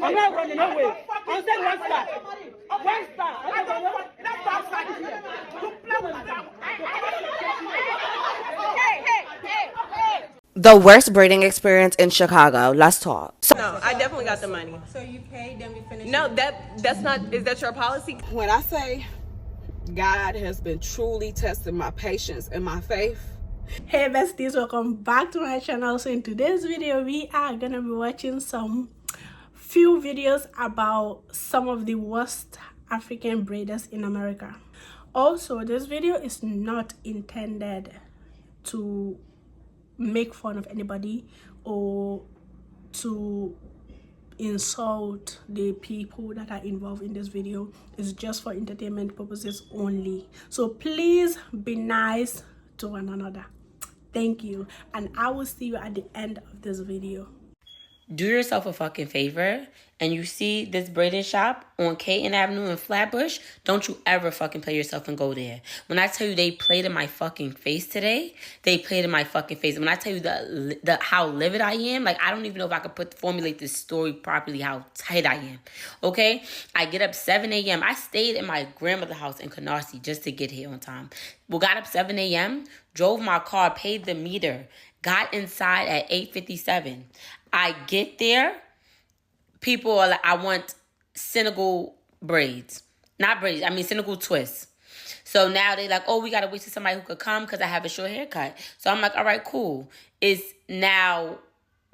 I'm not running away. I'm saying one star. One star. The worst braiding experience in Chicago. Let's talk. No, I definitely got the money. So you paid, then we finished. No, that's not. Is that your policy? When I say God has been truly testing my patience and my faith. Hey besties, welcome back to my channel. So in today's video, we are gonna be watching few videos about some of the worst African braiders in America. Also, this video is not intended to make fun of anybody or to insult the people that are involved in this video. It's just for entertainment purposes only. So please be nice to one another. Thank you, and I will see you at the end of this video. Do yourself a fucking favor and you see this braiding shop on Caton Avenue in Flatbush, don't you ever fucking play yourself and go there. When I tell you they played in my fucking face today, they played in my fucking face. When I tell you the how livid I am, like I don't even know if I could formulate this story properly, how tight I am. Okay? I get up 7 a.m. I stayed in my grandmother's house in Canarsie just to get here on time. We got up 7 a.m., drove my car, paid the meter, got inside at 8:57. I get there, people are like, I want Senegal braids. Not braids, I mean Senegal twists. So now they like, oh, we got to wait till somebody who could come because I have a short haircut. So I'm like, all right, cool. It's now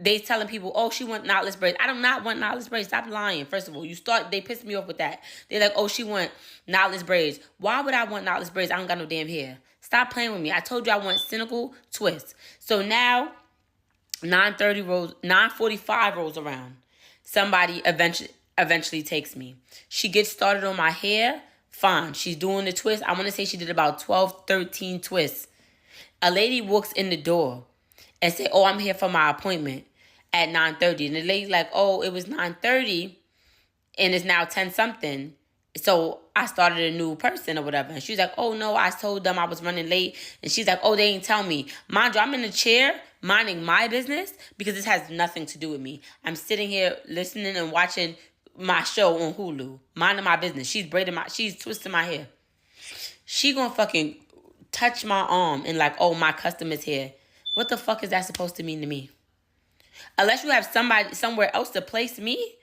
they telling people, oh, she want knotless braids. I do not want knotless braids. Stop lying. First of all, they pissed me off with that. They're like, oh, she want knotless braids. Why would I want knotless braids? I don't got no damn hair. Stop playing with me. I told you I want Senegal twists. So now 9:45 rolls around. Somebody eventually takes me. She gets started on my hair. Fine. She's doing the twist. I want to say she did about 12, 13 twists. A lady walks in the door and say, oh, I'm here for my appointment at 9:30. And the lady's like, oh, it was 9:30 and it's now 10 something. So I started a new person or whatever. And she's like, oh, no, I told them I was running late. And she's like, oh, they ain't tell me. Mind you, I'm in a chair minding my business because this has nothing to do with me. I'm sitting here listening and watching my show on Hulu, minding my business. She's twisting my hair. She gonna fucking touch my arm and like, oh, my customer's here. What the fuck is that supposed to mean to me? Unless you have somebody somewhere else to place me,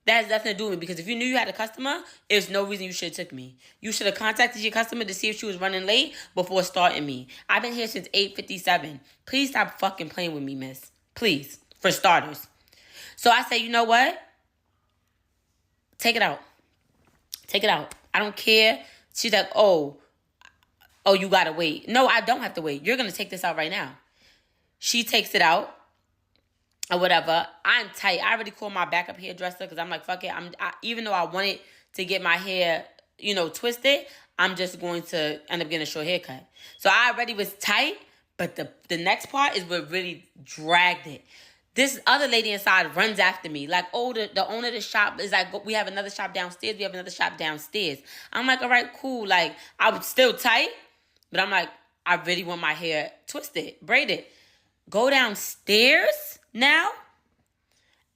that has nothing to do with me, because if you knew you had a customer, there's no reason you should have took me. You should have contacted your customer to see if she was running late before starting me. I've been here since 8:57. Please stop fucking playing with me, miss. Please, for starters. So I say, you know what? Take it out. Take it out. I don't care. She's like, oh, you gotta wait. No, I don't have to wait. You're gonna take this out right now. She takes it out. Or whatever. I'm tight. I already called my backup hairdresser because I'm like, fuck it. Even though I wanted to get my hair, twisted, I'm just going to end up getting a short haircut. So I already was tight, but the next part is what really dragged it. This other lady inside runs after me. Like, oh, the owner of the shop is like, we have another shop downstairs. We have another shop downstairs. I'm like, all right, cool. Like, I was still tight, but I'm like, I really want my hair twisted, braided. Go downstairs now,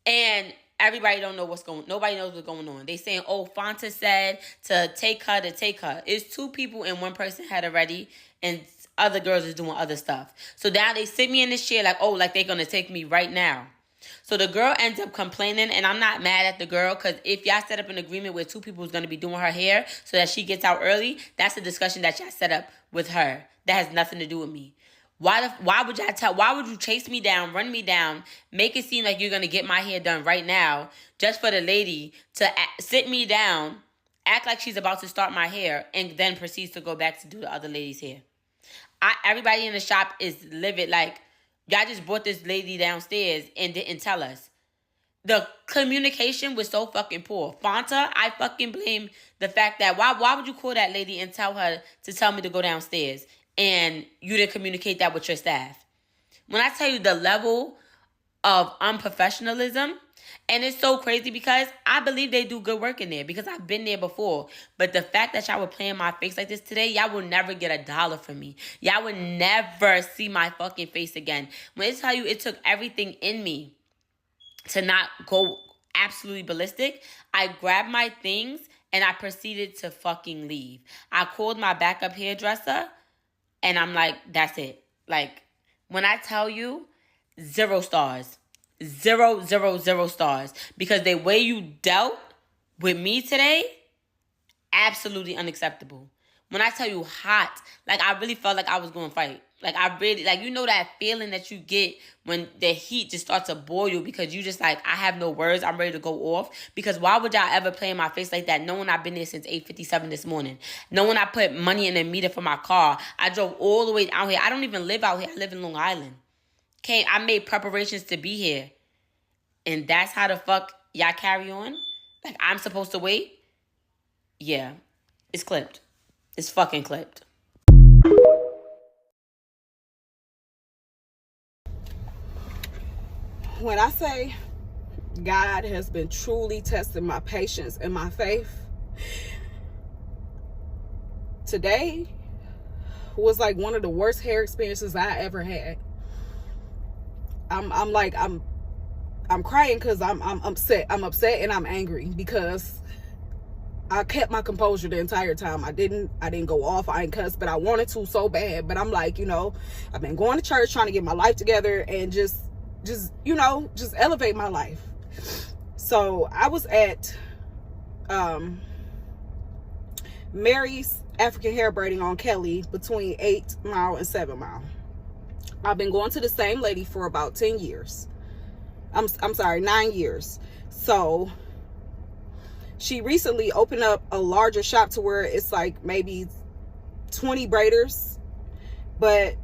and everybody don't know nobody knows what's going on. They saying, oh, Fanta said to take her. It's two people and one person had already, and other girls is doing other stuff. So now they sit me in this chair like, oh, like they're going to take me right now. So the girl ends up complaining, and I'm not mad at the girl, because if y'all set up an agreement where two people is going to be doing her hair so that she gets out early, that's a discussion that y'all set up with her. That has nothing to do with me. Why would you chase me down, run me down, make it seem like you're going to get my hair done right now just for the lady to sit me down, act like she's about to start my hair, and then proceeds to go back to do the other lady's hair? Everybody in the shop is livid. Like, y'all just brought this lady downstairs and didn't tell us. The communication was so fucking poor. Fanta, I fucking blame the fact that why would you call that lady and tell her to tell me to go downstairs? And you didn't communicate that with your staff. When I tell you the level of unprofessionalism, and it's so crazy because I believe they do good work in there because I've been there before. But the fact that y'all were playing my face like this today, y'all will never get $1 from me. Y'all would never see my fucking face again. When I tell you it took everything in me to not go absolutely ballistic. I grabbed my things and I proceeded to fucking leave. I called my backup hairdresser and I'm like, that's it. Like, when I tell you, 0 stars. 0, 0, 0 stars. Because the way you dealt with me today, absolutely unacceptable. When I tell you hot, like, I really felt like I was going to fight. Like, I really, like, you know that feeling that you get when the heat just starts to boil you because you just like, I have no words, I'm ready to go off. Because why would y'all ever play in my face like that, knowing I've been there since 8:57 this morning? Knowing I put money in the meter for my car. I drove all the way out here. I don't even live out here. I live in Long Island. Okay, I made preparations to be here. And that's how the fuck y'all carry on? Like, I'm supposed to wait? Yeah, it's clipped. It's fucking clipped. When I say God has been truly testing my patience and my faith, today was like one of the worst hair experiences I ever had. I'm crying because I'm upset. I'm upset and I'm angry because I kept my composure the entire time. I didn't go off. I didn't cuss, but I wanted to so bad. But I'm like, I've been going to church trying to get my life together and just elevate my life. So I was at Mary's African hair braiding on Kelly between 8 Mile and 7 Mile. I've been going to the same lady for about 10 years. I'm sorry, 9 years. So she recently opened up a larger shop to where it's like maybe 20 braiders, but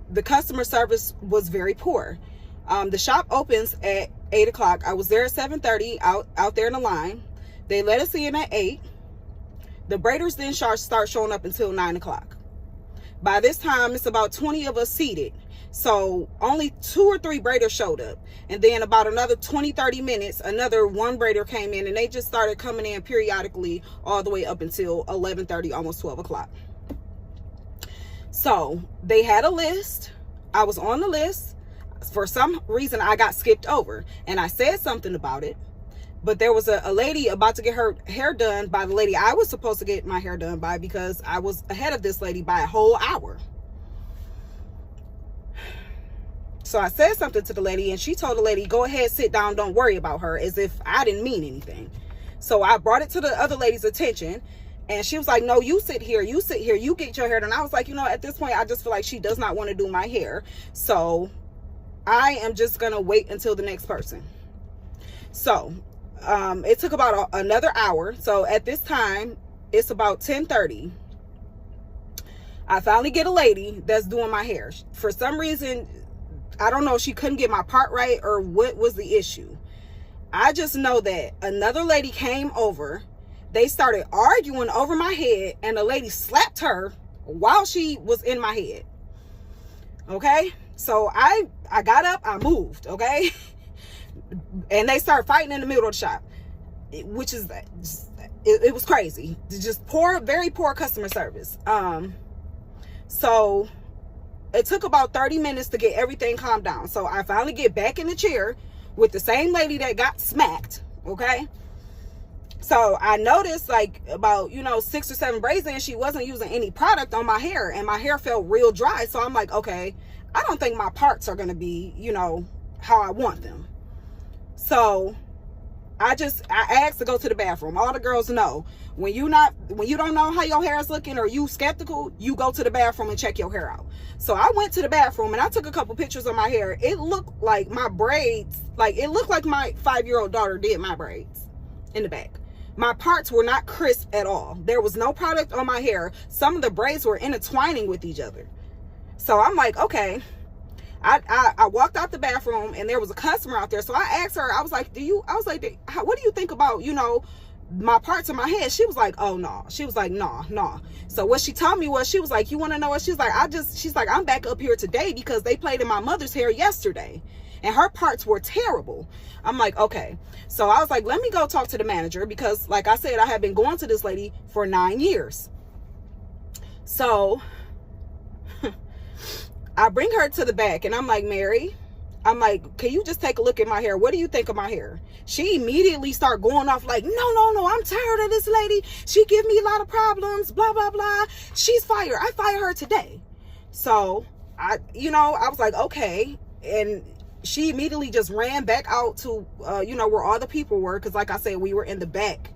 the customer service was very poor. The shop opens at 8 o'clock. I was there at 7:30 out there in the line. They let us in at 8. The braiders didn't start showing up until 9 o'clock. By this time, it's about 20 of us seated. So only 2 or 3 braiders showed up. And then about another 20-30 minutes, another 1 braider came in, and they just started coming in periodically all the way up until 11:30, almost 12 o'clock. So they had a list. I was on the list. For some reason, I got skipped over, and I said something about it. But there was a lady about to get her hair done by the lady I was supposed to get my hair done by, because I was ahead of this lady by a whole hour. So I said something to the lady, and she told the lady, go ahead, sit down, don't worry about her, as if I didn't mean anything. So I brought it to the other lady's attention, and she was like, no, you sit here, you get your hair done. I was like, at this point, I just feel like she does not want to do my hair. So I am just going to wait until the next person. So it took about another hour. So at this time, it's about 10:30. I finally get a lady that's doing my hair. For some reason, I don't know, she couldn't get my part right or what was the issue. I just know that another lady came over. They started arguing over my head, and the lady slapped her while she was in my head. Okay? So I got up, I moved, okay? And they started fighting in the middle of the shop, which is, it was crazy. Just poor, very poor customer service. So it took about 30 minutes to get everything calmed down. So I finally get back in the chair with the same lady that got smacked, okay? So I noticed like about, 6 or 7 braids in, she wasn't using any product on my hair, and my hair felt real dry. So I'm like, okay, I don't think my parts are going to be, how I want them. So I asked to go to the bathroom. All the girls know when you don't know how your hair is looking, or you skeptical, you go to the bathroom and check your hair out. So I went to the bathroom and I took a couple pictures of my hair. It looked like my braids, it looked like my 5-year-old daughter did my braids in the back. My parts were not crisp at all. There was no product on my hair. Some of the braids were intertwining with each other. So I'm like, okay. I walked out the bathroom, and there was a customer out there. So I asked her, I was like, what do you think about, my parts of my head? She was like, oh no. She was like, no. So what she told me was, she was like, you want to know what? She's like, I'm back up here today because they played in my mother's hair yesterday, and her parts were terrible. I'm like, okay. So I was like, let me go talk to the manager, because like I said, I have been going to this lady for 9 years. So I bring her to the back, and I'm like, Mary, I'm like, can you just take a look at my hair? What do you think of my hair? She immediately started going off like, no, I'm tired of this lady. She give me a lot of problems, blah, blah, blah. She's fired. I fire her today. So I was like, okay. And she immediately just ran back out to, where all the people were. Cause like I said, we were in the back.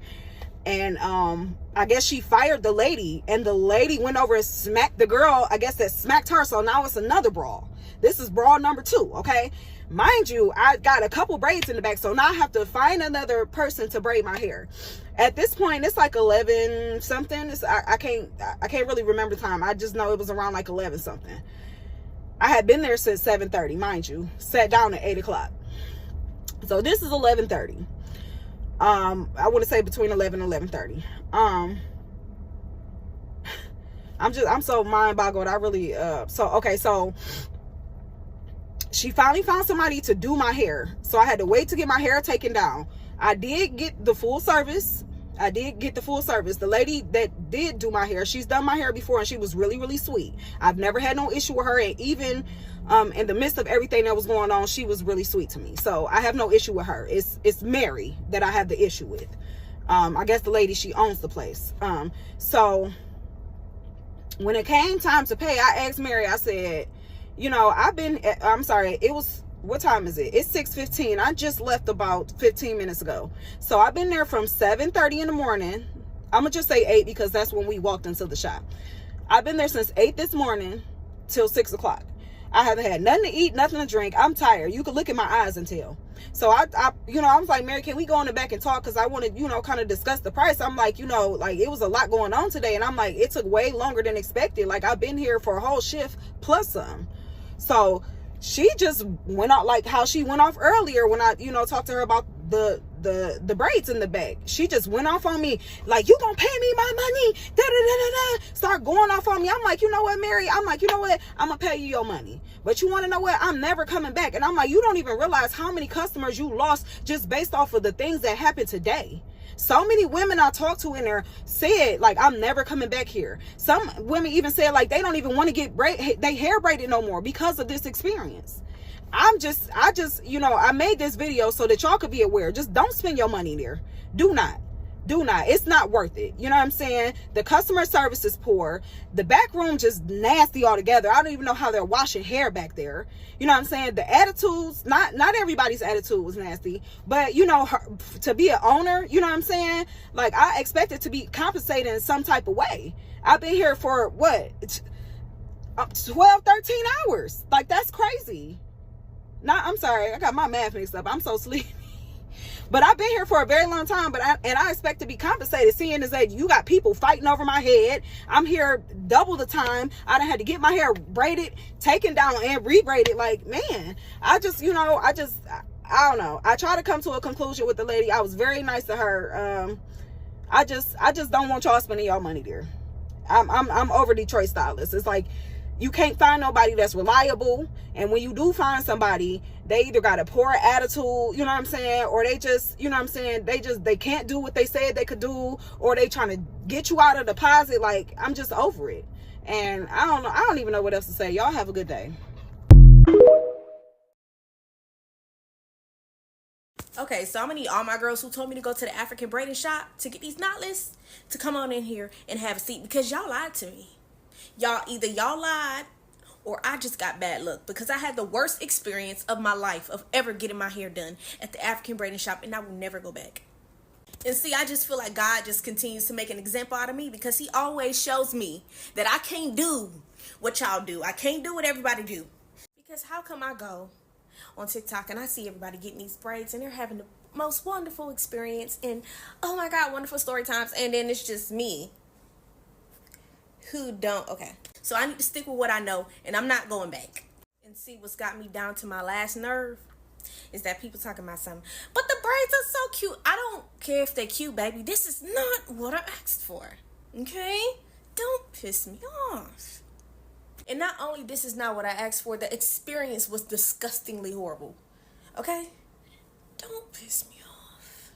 And I guess she fired the lady, and the lady went over and smacked the girl, I guess, that smacked her. So now it's another brawl. This is brawl number 2, okay? Mind you, I got a couple braids in the back, so now I have to find another person to braid my hair. At this point, it's like 11 something. I can't really remember the time. I just know it was around like 11 something. I had been there since 7:30, mind you. Sat down at 8 o'clock. So this is 11:30. I want to say between 11 and 11:30. I'm so mind boggled. I really, so she finally found somebody to do my hair. So I had to wait to get my hair taken down. I did get the full service. The lady that did do my hair, she's done my hair before, and she was really, really sweet. I've never had no issue with her. And even in the midst of everything that was going on, she was really sweet to me. So I have no issue with her. It's Mary that I have the issue with. I guess the lady, she owns the place. So when it came time to pay, I asked Mary, I said, what time is it? It's 6:15. I just left about 15 minutes ago. So I've been there from 7:30 in the morning. I'm gonna just say 8 because that's when we walked into the shop. I've been there since 8 this morning till 6 o'clock. I haven't had nothing to eat, nothing to drink. I'm tired. You can look at my eyes and tell. So I was like, Mary, can we go in the back and talk? Because I want to, kind of discuss the price. I'm like, it was a lot going on today. And I'm like, it took way longer than expected. Like, I've been here for a whole shift plus some. So she just went out like how she went off earlier when I, talked to her about the braids in the back. She just went off on me like, you gonna pay me my money, da da da da da. Start going off on me. I'm like, you know what, Mary? I'm like, you know what? I'm gonna pay you your money, but you want to know what? I'm never coming back. And I'm like, you don't even realize how many customers you lost just based off of the things that happened today. So many women I talked to in there said, like, I'm never coming back here. Some women even said, like, they don't even want to get they hair braided no more because of this experience. I made this video so that y'all could be aware. Just don't spend your money there. Do not. It's not worth it. You know what I'm saying? The customer service is poor. The back room just nasty altogether. I don't even know how they're washing hair back there. You know what I'm saying? The attitudes, not everybody's attitude was nasty, but to be an owner, you know what I'm saying? Like, I expected to be compensated in some type of way. I've been here for what? 12, 13 hours. Like, that's crazy. I'm sorry, I got my math mixed up. I'm so sleepy. But I've been here for a very long time, I expect to be compensated, seeing as that you got people fighting over my head. I'm here double the time. I done had to get my hair braided, taken down, and re-braided. Like, man, I don't know. I try to come to a conclusion with the lady. I was very nice to her. I just don't want y'all spending y'all money there. I'm over Detroit stylists. It's like, you can't find nobody that's reliable, and when you do find somebody, they either got a poor attitude, you know what I'm saying, or they just, you know what I'm saying, they can't do what they said they could do, or they trying to get you out of deposit. Like, I'm just over it. And I don't even know what else to say. Y'all have a good day. Okay, so I'm gonna need all my girls who told me to go to the African braiding shop to get these knotless to come on in here and have a seat, because y'all lied to me. Y'all lied, or I just got bad luck, because I had the worst experience of my life of ever getting my hair done at the African braiding shop, and I will never go back. And see, I just feel like God just continues to make an example out of me, because he always shows me that I can't do what y'all do. I can't do what everybody do. Because how come I go on TikTok and I see everybody getting these braids and they're having the most wonderful experience and, oh my God, wonderful story times, and then it's just me who don't. Okay, so I need to stick with what I know, and I'm not going back. And see, what's got me down to my last nerve is that people talking about something, but the braids are so cute. I don't care if they're cute, baby. This is not what I asked for. Okay, don't piss me off. And not only this is not what I asked for, the experience was disgustingly horrible. Okay, don't piss me off.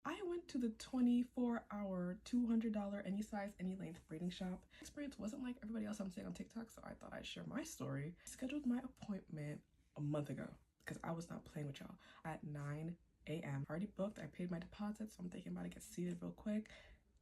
I went to the 24-hour, $200 any size, any length braiding shop. Experience wasn't like everybody else I'm seeing on TikTok, so I thought I'd share my story. I scheduled my appointment a month ago because I was not playing with y'all at 9 a.m. Already booked. I paid my deposit, so I'm thinking about to get seated real quick.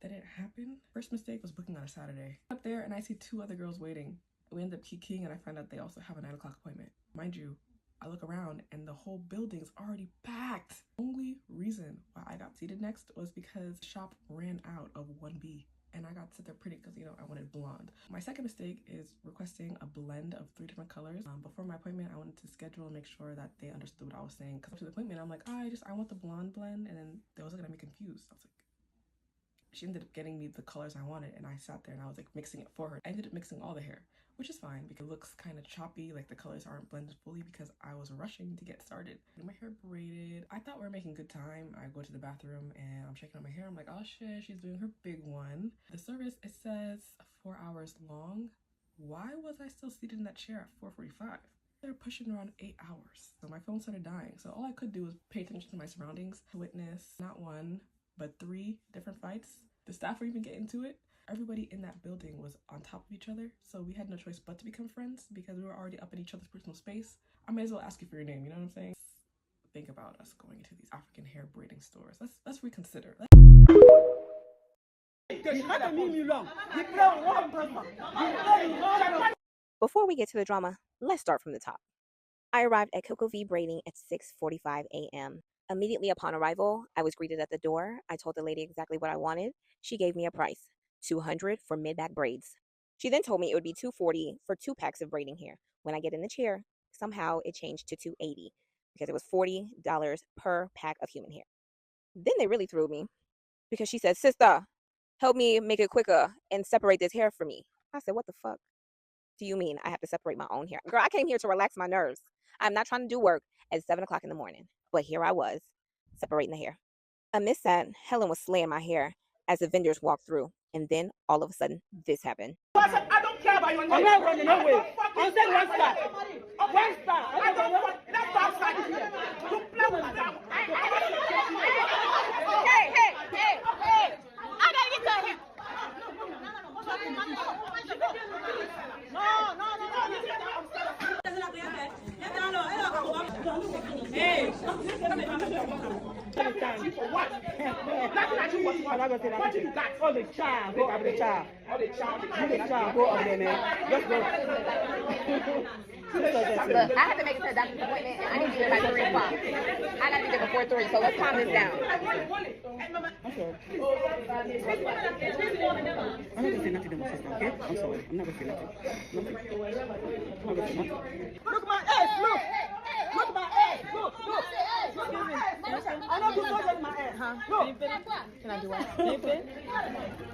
That didn't happen. First mistake was booking on a Saturday. Up there and I see 2 other girls waiting. We end up keying and I find out they also have a 9 o'clock appointment. Mind you, I look around and the whole building's already packed. Only reason why I got seated next was because the shop ran out of 1B and I got to sit there pretty because, you know, I wanted blonde. My second mistake is requesting a blend of 3 different colors. Before my appointment, I wanted to schedule and make sure that they understood what I was saying. Because after the appointment, I'm like, I want the blonde blend. And then they was looking at me confused. I was like, she ended up getting me the colors I wanted and I sat there and I was like mixing it for her. I ended up mixing all the hair, which is fine because it looks kind of choppy, like the colors aren't blended fully because I was rushing to get started. My hair braided. I thought we were making good time. I go to the bathroom and I'm checking out my hair. I'm like, oh shit, she's doing her big one. The service, it says 4 hours long. Why was I still seated in that chair at 4:45? They're pushing around 8 hours. So my phone started dying. So all I could do was pay attention to my surroundings, witness not 1, but 3 different fights. The staff were even getting to it. Everybody in that building was on top of each other, so we had no choice but to become friends because we were already up in each other's personal space. I may as well ask you for your name, you know what I'm saying? Think about us going into these African hair braiding stores. Let's reconsider. Before we get to the drama, let's start from the top. I arrived at Koko Braiding at 6:45 a.m. Immediately upon arrival, I was greeted at the door. I told the lady exactly what I wanted. She gave me a price, $200 for mid-back braids. She then told me it would be $240 for 2 packs of braiding hair. When I get in the chair, somehow it changed to $280 because it was $40 per pack of human hair. Then they really threw me because she said, "Sister, help me make it quicker and separate this hair for me." I said, "What the fuck do you mean I have to separate my own hair?" Girl, I came here to relax my nerves. I'm not trying to do work at 7 o'clock in the morning. But here I was, separating the hair. Amidst that, Helen was slaying my hair as the vendors walked through. And then, all of a sudden, this happened. I don't care about your name. I'm not running away. I said 1 star. 1 star. I don't want that outside here. You play with that. Hey. I gotta get to him. No. Hey. What? What you got? All the child. Go up the child. All the child. Go up there, man. Just go. Look, I have to make it to the doctor's appointment, and I need to be there by 3 o'clock. I got to be there before 3, so let's calm this down. Okay. I'm not going to say nothing to my sister, okay? I'm sorry. I'm not going to say nothing. Look at my ass, look! Look at my ass, look! I don't do nothing with my ass. Huh? Look. Can I do what?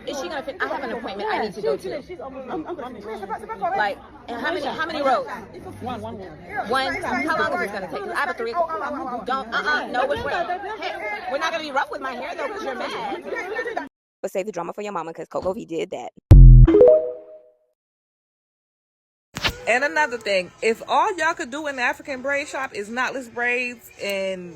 Is she gonna fit? I have an appointment I need to go to. Like, and how many rows? One. How long is this gonna take? I have a 3. Don't. No. We're not gonna be rough with my hair though, because you're mad. But save the drama for your mama, because Koko did that. And another thing, if all y'all could do in the African braid shop is knotless braids and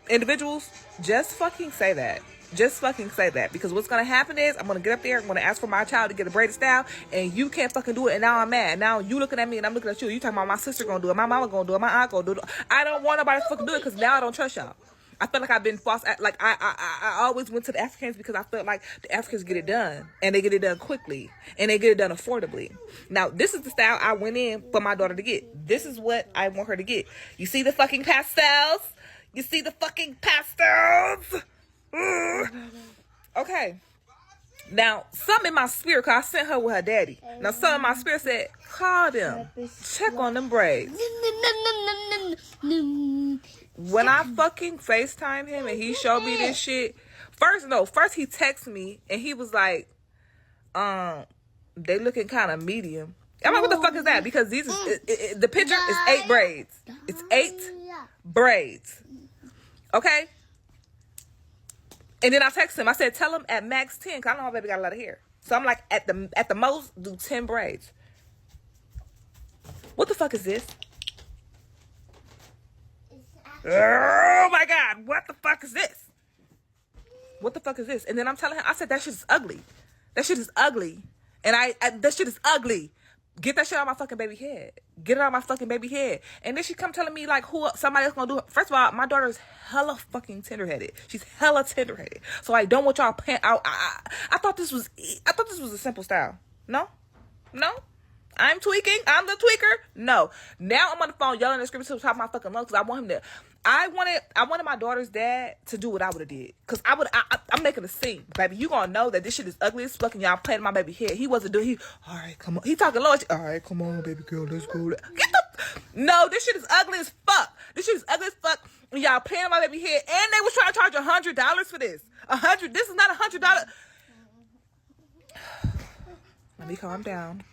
individuals, just fucking say that. Just fucking say that. Because what's going to happen is I'm going to get up there, I'm going to ask for my child to get a braided style, and you can't fucking do it, and now I'm mad. Now you looking at me and I'm looking at you. You talking about my sister going to do it, my mama going to do it, my aunt going to do it. I don't want nobody to fucking do it because now I don't trust y'all. I feel like I've been false. Like I always went to the Africans because I felt like the Africans get it done, and they get it done quickly, and they get it done affordably. Now this is the style I went in for my daughter to get. This is what I want her to get. You see the fucking pastels? You see the fucking pastels? Okay. Now something in my spirit, cause I sent her with her daddy. Now something in my spirit said, call them, check on them braids. When I fucking FaceTime him and he showed me this shit, first he texted me and he was like, they looking kind of medium. I'm like, what the fuck is that? Because these is, the picture is 8 braids. It's 8 braids. Okay? And then I text him. I said, tell him at max 10, because I know my baby got a lot of hair. So I'm like, at the most, do 10 braids. What the fuck is this? Oh my God, what the fuck is this? what the fuck is this? And then I'm telling him, I said, that shit is ugly. That shit is ugly. And that shit is ugly. Get that shit out of my fucking baby head. Get it out of my fucking baby head. And then she come telling me like somebody else gonna do it. First of all, my daughter is hella fucking tenderheaded. She's hella tenderheaded. So I don't want y'all paying out. I thought this was a simple style. No. I'm tweaking. I'm the tweaker. No. Now I'm on the phone yelling and screaming to the top of my fucking lungs because I want him to. I wanted my daughter's dad to do what I would have did. Cause I'm making a scene, baby. You gonna know that this shit is ugly as fuck and y'all playing my baby head. He wasn't doing. All right, come on. He talking low. All right, come on, baby girl, let's go. No, this shit is ugly as fuck. This shit is ugly as fuck. Y'all playing my baby head, and they was trying to charge $100 for this. $100. This is not $100. Let me calm down.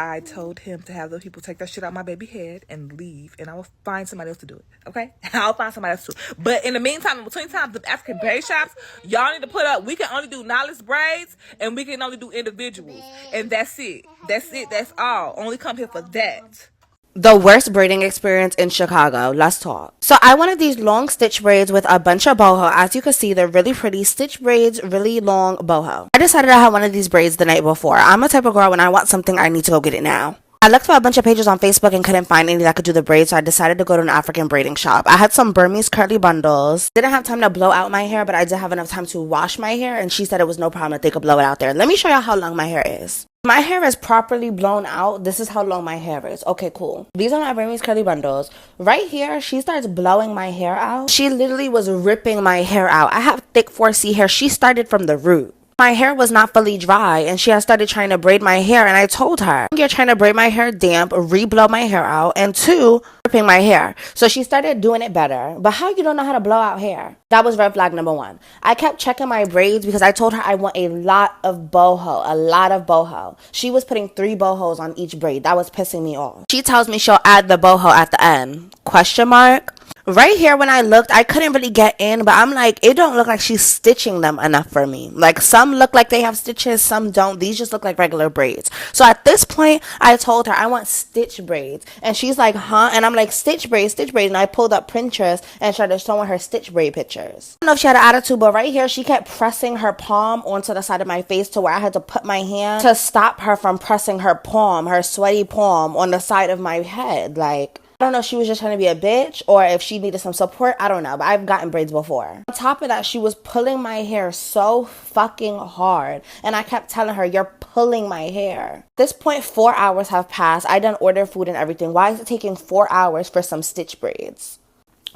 I told him to have those people take that shit out my baby head and leave, and I will find somebody else to do it. Okay? I'll find somebody else to. But in the meantime, in between times, the African braid shops, y'all need to put up. We can only do knotless braids, and we can only do individuals, and that's it. That's it. That's all. Only come here for that. The worst braiding experience in Chicago. Let's talk. So I wanted these long stitch braids with a bunch of boho. As you can see, they're really pretty stitch braids, really long boho. I decided I had one of these braids the night before. I'm a type of girl when I want something, I need to go get it now. I looked for a bunch of pages on Facebook and couldn't find any that could do the braids, so I decided to go to an African braiding shop. I had some Burmese curly bundles. Didn't have time to blow out my hair, but I did have enough time to wash my hair, and she said it was no problem that they could blow it out there. Let me show you how long my hair is. My hair is properly blown out. This is how long my hair is. Okay, cool. These are my Burmese curly bundles. Right here, she starts blowing my hair out. She literally was ripping my hair out. I have thick 4C hair. She started from the root. My hair was not fully dry, and she had started trying to braid my hair, and I told her, you're trying to braid my hair damp, re-blow my hair out, and 2, ripping my hair. So she started doing it better. But how you don't know how to blow out hair? That was red flag number 1. I kept checking my braids because I told her I want a lot of boho. She was putting 3 bohos on each braid. That was pissing me off. She tells me she'll add the boho at the end. Question mark? Right here, when I looked, I couldn't really get in, but I'm like, it don't look like she's stitching them enough for me. Like, some look like they have stitches, some don't. These just look like regular braids. So at this point, I told her I want stitch braids, and she's like, huh? And I'm like, stitch braids, and I pulled up Pinterest and started showing her stitch braid pictures. I don't know if she had an attitude, but right here, she kept pressing her palm onto the side of my face to where I had to put my hand to stop her from pressing her palm, her sweaty palm, on the side of my head. Like, I don't know if she was just trying to be a bitch or if she needed some support. I don't know, but I've gotten braids before. On top of that, she was pulling my hair so fucking hard, and I kept telling her, you're pulling my hair. At this point, 4 hours have passed. I done ordered food and everything. Why is it taking 4 hours for some stitch braids?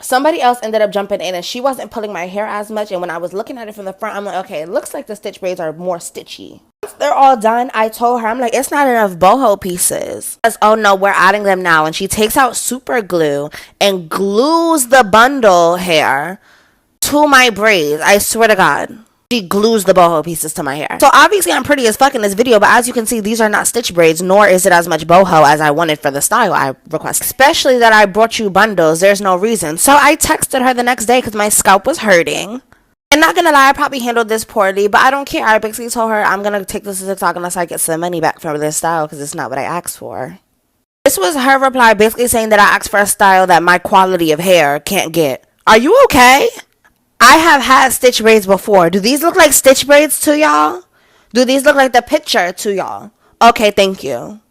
Somebody else ended up jumping in, and she wasn't pulling my hair as much, and when I was looking at it from the front, I'm like, okay, it looks like the stitch braids are more stitchy. Once they're all done, I told her, I'm like, it's not enough boho pieces. She says, oh no, we're adding them now, and she takes out super glue and glues the bundle hair to my braids. I swear to God. She glues the boho pieces to my hair. So obviously I'm pretty as fuck in this video, but as you can see, these are not stitch braids, nor is it as much boho as I wanted for the style I requested. Especially that I brought you bundles. There's no reason. So I texted her the next day because my scalp was hurting. And not gonna lie, I probably handled this poorly, but I don't care. I basically told her I'm gonna take this to TikTok unless I get some money back for this style because it's not what I asked for. This was her reply, basically saying that I asked for a style that my quality of hair can't get. Are you okay? I have had stitch braids before. Do these look like stitch braids to y'all? Do these look like the picture to y'all? Okay, thank you.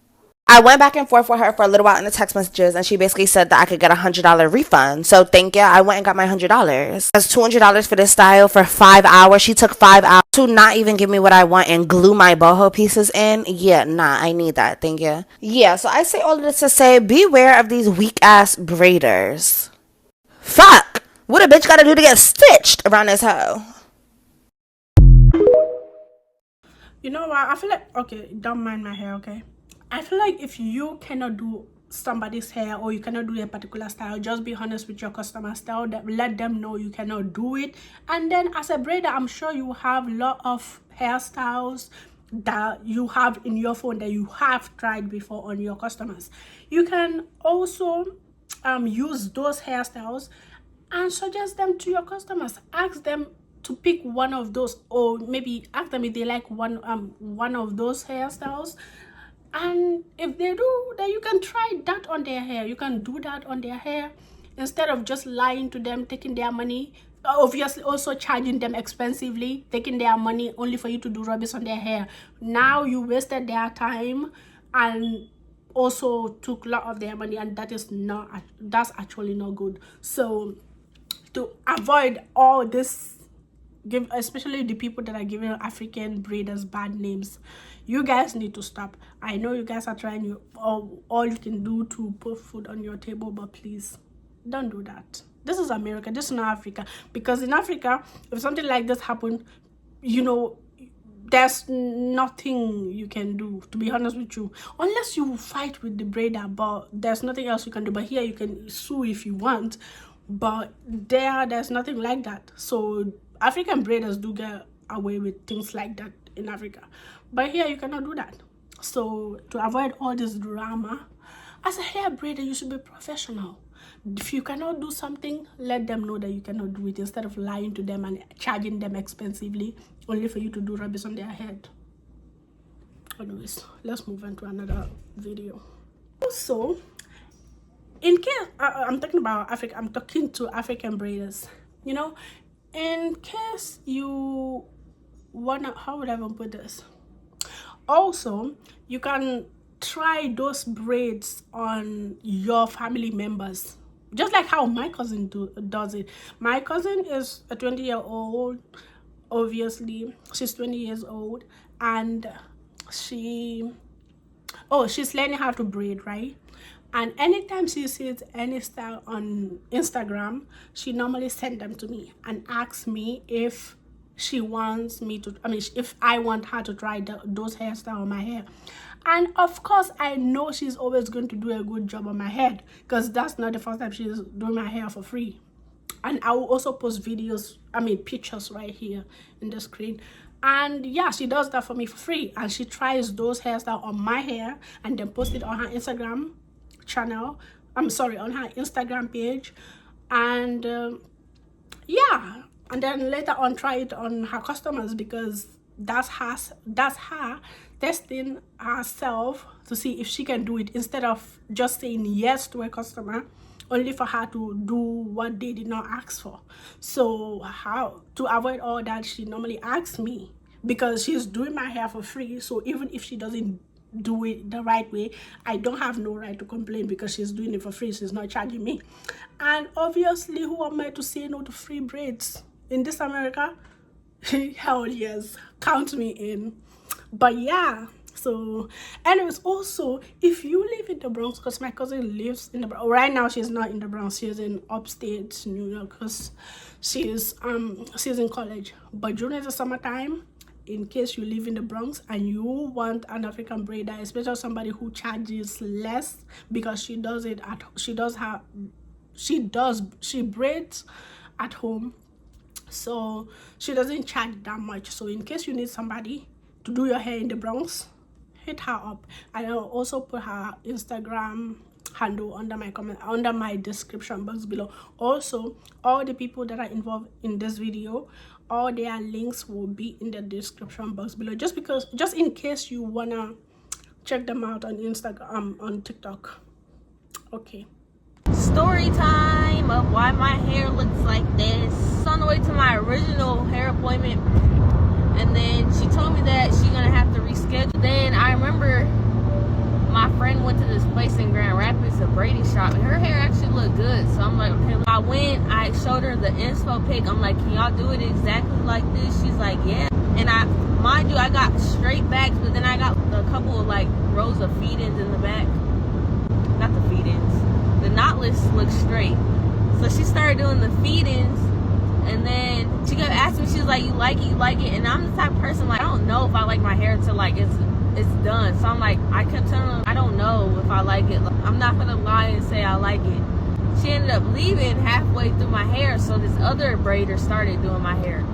I went back and forth with her for a little while in the text messages, and she basically said that I could get a $100 refund. So thank you. I went and got my $100. That's $200 for this style for 5 hours. She took 5 hours to not even give me what I want and glue my boho pieces in. Yeah, nah, I need that. Thank you. Yeah, so I say all of this to say, beware of these weak-ass braiders. Fuck! What a bitch gotta do to get stitched around this hoe? You know what? I feel like, okay, don't mind my hair, okay? I feel like if you cannot do somebody's hair or you cannot do a particular style, just be honest with your customer style. Let them know you cannot do it. And then as a braider, I'm sure you have a lot of hairstyles that you have in your phone that you have tried before on your customers. You can also use those hairstyles and suggest them to your customers. Ask them to pick one of those, or maybe ask them if they like one of those hairstyles, and if they do, then you can try that on their hair. You can do that on their hair, instead of just lying to them, taking their money, obviously also charging them expensively, taking their money only for you to do rubbish on their hair. Now you wasted their time and also took a lot of their money, and that's actually not good. So to avoid all this, especially the people that are giving African braiders bad names, you guys need to stop. I know you guys are trying all you can do to put food on your table, but please don't do that. This is America, this is not Africa. Because in Africa, if something like this happened, you know, there's nothing you can do, to be honest with you, unless you fight with the braider, but there's nothing else you can do. But here you can sue if you want, but there's nothing like that. So African braiders do get away with things like that in Africa, but here you cannot do that. So to avoid all this drama, as a hair braider, you should be professional. If you cannot do something, let them know that you cannot do it, instead of lying to them and charging them expensively only for you to do rubbish on their head. Anyways, let's move on to another video. Also, in case I'm talking about Africa, I'm talking to African braiders, you know, in case you wanna, how would I even put this? Also, you can try those braids on your family members, just like how my cousin does it. My cousin is a 20-year-old. Obviously, she's 20 years old, and she's learning how to braid, right? And anytime she sees any style on Instagram, she normally sends them to me and asks me if she wants me to, if I want her to try those hairstyles on my hair. And of course, I know she's always going to do a good job on my head, because that's not the first time she's doing my hair for free. And I will also post pictures right here in the screen. And yeah, she does that for me for free, and she tries those hairstyles on my hair and then post it on her Instagram channel, on her Instagram page. And yeah, and then later on try it on her customers, because that's her testing herself to see if she can do it, instead of just saying yes to a customer only for her to do what they did not ask for. So how to avoid all that, she normally asks me, because she's doing my hair for free. So even if she doesn't do it the right way, I don't have no right to complain, because she's doing it for free. She's not charging me. And obviously, who am I to say no to free braids in this America? Hell yes, count me in. But yeah, so anyways, also, if you live in the Bronx, because my cousin lives in the Bronx right now, she's not in the Bronx, she's in upstate New York, because she's in college. But during the summertime, in case you live in the Bronx and you want an African braider, especially somebody who charges less, because she braids at home, so she doesn't charge that much. So in case you need somebody to do your hair in the Bronx, hit her up. I'll also put her Instagram handle under my description box below. Also, all the people that are involved in this video, all their links will be in the description box below, just in case you wanna check them out on Instagram, on TikTok. Okay, Story time of why my hair looks like this. On the way to my original hair appointment, and then she told me that she's gonna have to reschedule. Then I remember my friend went to this place in Grand Rapids, a braiding shop, and her hair actually looked good. So I'm like, okay. I went, I showed her the inspo pic. I'm like, can y'all do it exactly like this? She's like, yeah. And mind you, I got straight backs, but then I got a couple of like rows of feed-ins in the back. Not the feed-ins. The knotless looked straight. So she started doing the feed-ins, and then she kept asking me, she was like, you like it? And I'm the type of person, like, I don't know if I like my hair until like it's done. So I'm like, I kept telling her, I don't know if I like it. I'm not gonna lie and say I like it. She ended up leaving halfway through my hair, so this other braider started doing my hair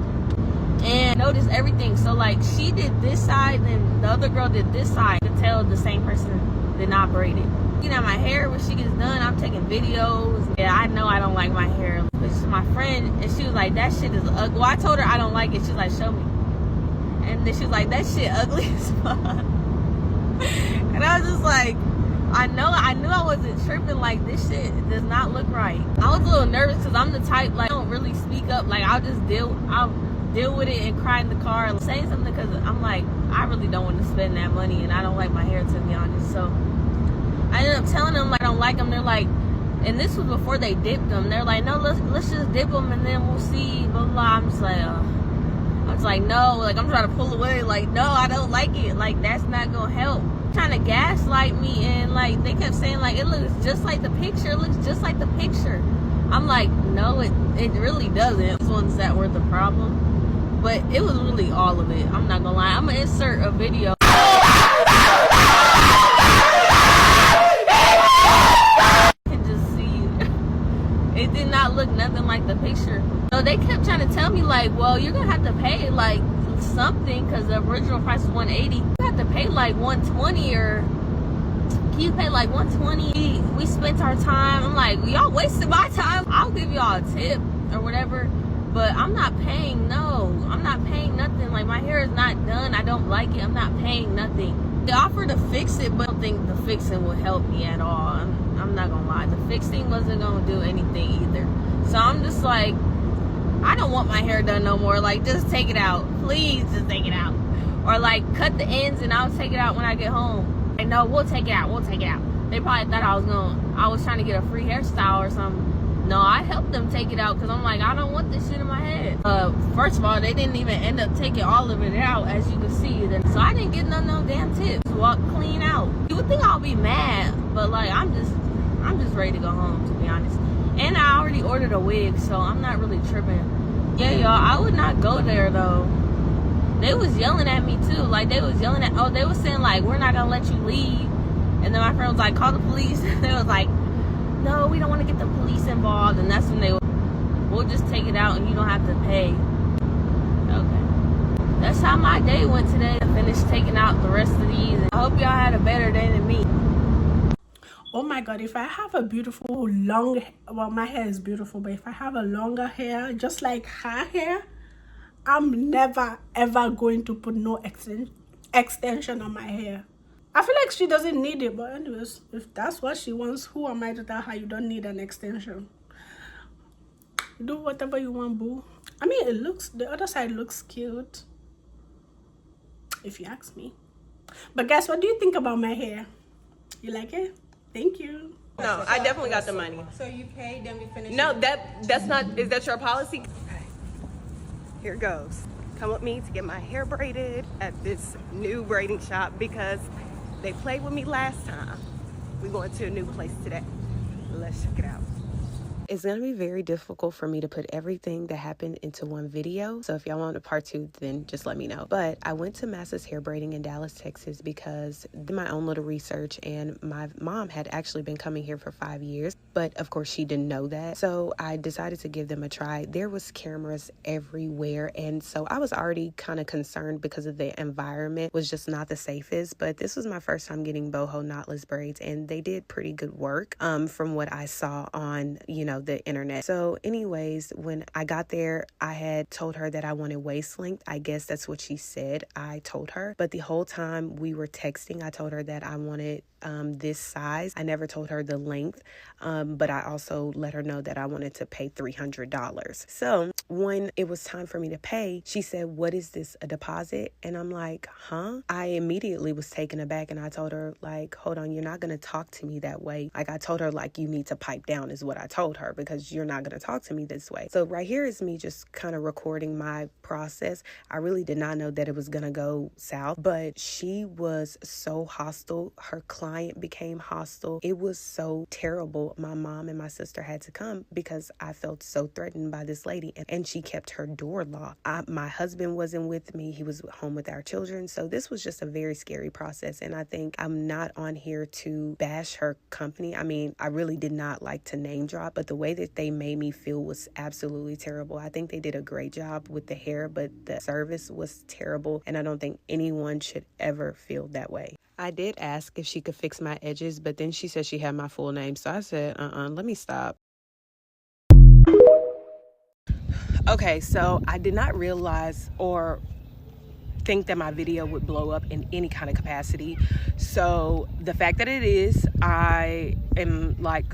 and noticed everything. So like, she did this side, then the other girl did this side. You could tell the same person did not braid it. You know, my hair, when she gets done, I'm taking videos. Yeah, I know I don't like my hair. But she's my friend, and she was like, that shit is ugly. Well, I told her I don't like it. She's like, show me. And then she was like, that shit ugly as fuck. And I was just like, I knew I wasn't tripping. Like, this shit does not look right. I was a little nervous because I'm the type, like, I don't really speak up. Like, I'll deal with it and cry in the car and say something because I'm like, I really don't want to spend that money and I don't like my hair, to be honest. So I ended up telling them, like, I don't like them. They're like, and this was before they dipped them. They're like, no, let's just dip them and then we'll see, blah, blah. I'm just like, I was like, no, like, I'm trying to pull away. Like, no, I don't like it. Like, that's not going to help. Trying to gaslight me, and like they kept saying like it looks just like the picture, it looks just like the picture. I'm like, no, it really doesn't. Those ones that were the problem, but it was really all of it. I'm not gonna lie. I'm gonna insert a video. You can just see it did not look nothing like the picture. So they kept trying to tell me like, well, you're gonna have to pay like something because the original price was $180. You have to pay like $120, or can you pay like $120? We spent our time. I'm like, y'all wasted my time. I'll give y'all a tip or whatever, but I'm not paying. No, I'm not paying nothing. Like, my hair is not done. I don't like it. I'm not paying nothing. They offered to fix it, but I don't think the fixing will help me at all. I'm not gonna lie, the fixing wasn't gonna do anything either. So I'm just like, I don't want my hair done no more. Like, just take it out. Please just take it out. Or like cut the ends and I'll take it out when I get home. And no, we'll take it out. We'll take it out. They probably thought I was trying to get a free hairstyle or something. No, I helped them take it out because I'm like, I don't want this shit in my head. First of all, they didn't even end up taking all of it out, as you can see. So I didn't get no damn tips. Walk clean out. You would think I'll be mad, but like I'm just ready to go home, to be honest. And I already ordered a wig, so I'm not really tripping. Yeah, y'all, I would not go there, though. They was yelling at me, too. Like, they was yelling at... they was saying, like, we're not gonna let you leave. And then my friend was like, call the police. They was like, no, we don't want to get the police involved. And that's when they were, we'll just take it out and you don't have to pay. Okay. That's how my day went today. I finished taking out the rest of these. I hope y'all had a better day than me. Oh my god, if I have a beautiful long, well, my hair is beautiful, but if I have a longer hair just like her hair, I'm never ever going to put no extension on my hair. I feel like she doesn't need it, but anyways, if that's what she wants, who am I to tell her you don't need an extension? Do whatever you want, boo. I mean, it looks, the other side looks cute, if you ask me. But guys, what do you think about my hair? You like it? Thank you. No, I definitely got the money. So you paid, then we finished? No, that's not, is that your policy? Okay, here goes. Come with me to get my hair braided at this new braiding shop because they played with me last time. We're going to a new place today. Let's check it out. It's going to be very difficult for me to put everything that happened into one video. So if y'all want a part 2, then just let me know. But I went to Massa's hair braiding in Dallas, Texas because I did my own little research, and my mom had actually been coming here for 5 years. But of course she didn't know that. So I decided to give them a try. There was cameras everywhere. And so I was already kind of concerned because of the environment was just not the safest. But this was my first time getting boho knotless braids, and they did pretty good work from what I saw on, the internet. So anyways, when I got there, I had told her that I wanted waist length. I guess that's what she said I told her. But the whole time we were texting, I told her that I wanted this size. I never told her the length, but I also let her know that I wanted to pay $300. So when it was time for me to pay, she said, what is this, a deposit? And I'm like, huh? I immediately was taken aback, and I told her, like, hold on, you're not going to talk to me that way. Like, I told her, like, you need to pipe down is what I told her, because you're not going to talk to me this way. So right here is me just kind of recording my process. I really did not know that it was going to go south, but she was so hostile. Her client became hostile. It was so terrible. My mom and my sister had to come because I felt so threatened by this lady, and she kept her door locked. My husband wasn't with me. He was home with our children. So this was just a very scary process. And I think I'm not on here to bash her company. I mean, I really did not like to name drop, but the way that they made me feel was absolutely terrible. I think they did a great job with the hair, but the service was terrible. And I don't think anyone should ever feel that way. I did ask if she could fix my edges, but then she said she had my full name. So I said, let me stop. Okay, so I did not realize, or think that my video would blow up in any kind of capacity. So the fact that it is, I am like,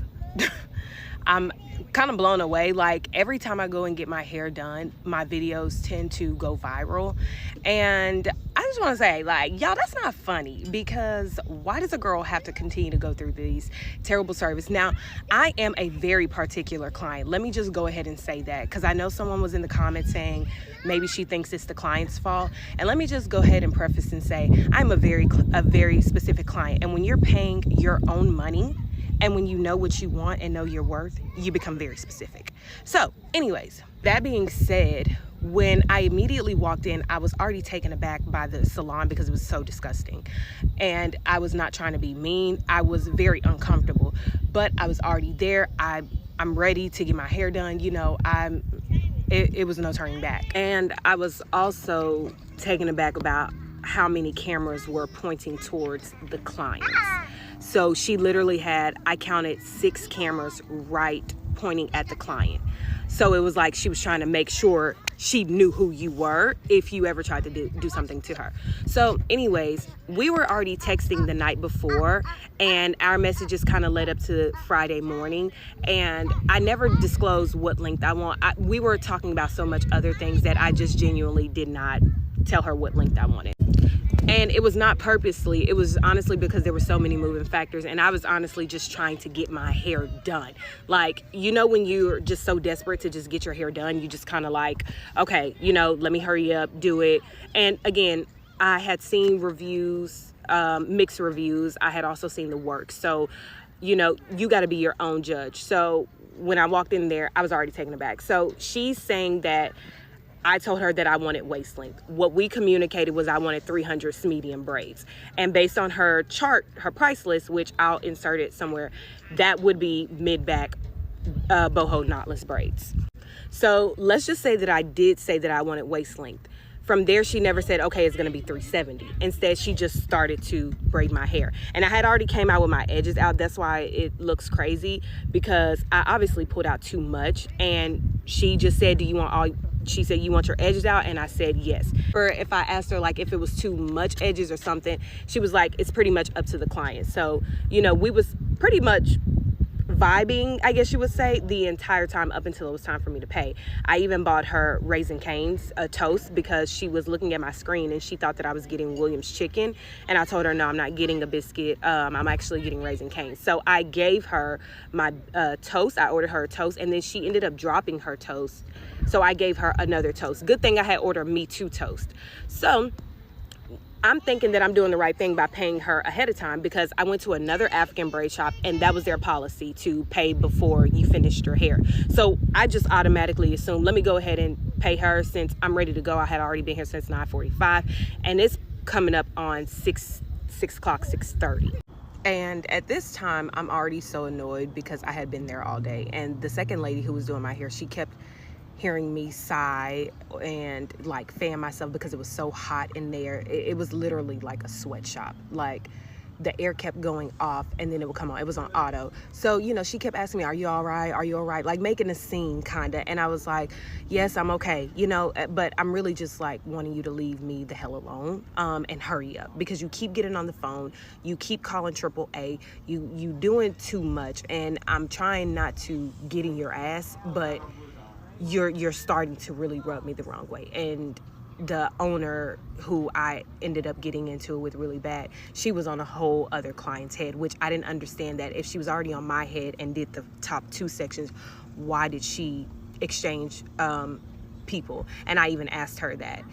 I'm kind of blown away. Like every time I go and get my hair done, my videos tend to go viral. And I just want to say, like, y'all, that's not funny, because why does a girl have to continue to go through these terrible service? Now, I am a very particular client. Let me just go ahead and say that, because I know someone was in the comments saying maybe she thinks it's the client's fault. And let me just go ahead and preface and say I'm a very specific client. And when you're paying your own money, and when you know what you want and know your worth, you become very specific. So anyways, that being said, when I immediately walked in, I was already taken aback by the salon because it was so disgusting. And I was not trying to be mean. I was very uncomfortable, but I was already there. I'm ready to get my hair done. You know, it was no turning back. And I was also taken aback about how many cameras were pointing towards the clients. So she literally had, I counted 6 cameras right pointing at the client. So it was like she was trying to make sure she knew who you were if you ever tried to do something to her. So anyways, we were already texting the night before, and our messages kind of led up to Friday morning, and I never disclosed what length I want. We were talking about so much other things that I just genuinely did not tell her what length I wanted. And it was not purposely, it was honestly because there were so many moving factors, and I was honestly just trying to get my hair done. Like, you know, when you're just so desperate to just get your hair done, you just kind of like, okay, you know, let me hurry up, do it. And again, I had seen reviews, mixed reviews. I had also seen the work. So, you know, you got to be your own judge. So when I walked in there, I was already taken aback. So she's saying that I told her that I wanted waist length. What we communicated was I wanted 300 medium braids. And based on her chart, her price list, which I'll insert it somewhere, that would be mid-back boho knotless braids. So let's just say that I did say that I wanted waist length. From there, she never said, okay, it's gonna be 370. Instead, she just started to braid my hair. And I had already came out with my edges out. That's why it looks crazy, because I obviously pulled out too much. And she just said, she said, you want your edges out? And I said, yes. Or if I asked her, like, if it was too much edges or something, she was like, it's pretty much up to the client. So, you know, we was pretty much vibing, I guess you would say, the entire time up until it was time for me to pay. I even bought her Raisin Cane's, a toast, because she was looking at my screen and she thought that I was getting Williams chicken. And I told her, no, I'm not getting a biscuit. I'm actually getting Raisin Cane's. So I gave her my toast. I ordered her a toast, and then she ended up dropping her toast. So I gave her another toast. Good thing I had ordered Me Too toast. So I'm thinking that I'm doing the right thing by paying her ahead of time, because I went to another African braid shop and that was their policy, to pay before you finished your hair. So I just automatically assumed, let me go ahead and pay her since I'm ready to go. I had already been here since 9:45, and it's coming up on 6 o'clock, 6:30. And at this time, I'm already so annoyed because I had been there all day. And the second lady who was doing my hair, she kept hearing me sigh and like fan myself because it was so hot in there. It was literally like a sweatshop. Like the air kept going off and then it would come on. It was on auto. So, you know, she kept asking me, are you all right? Are you all right? Like making a scene kind of. And I was like, yes, I'm okay. You know, but I'm really just like wanting you to leave me the hell alone and hurry up, because you keep getting on the phone. You keep calling AAA. You doing too much. And I'm trying not to get in your ass, but you're starting to really rub me the wrong way. And the owner, who I ended up getting into it with really bad, she was on a whole other client's head, which I didn't understand. That if she was already on my head and did the top 2 sections, why did she exchange people? And I even asked her that.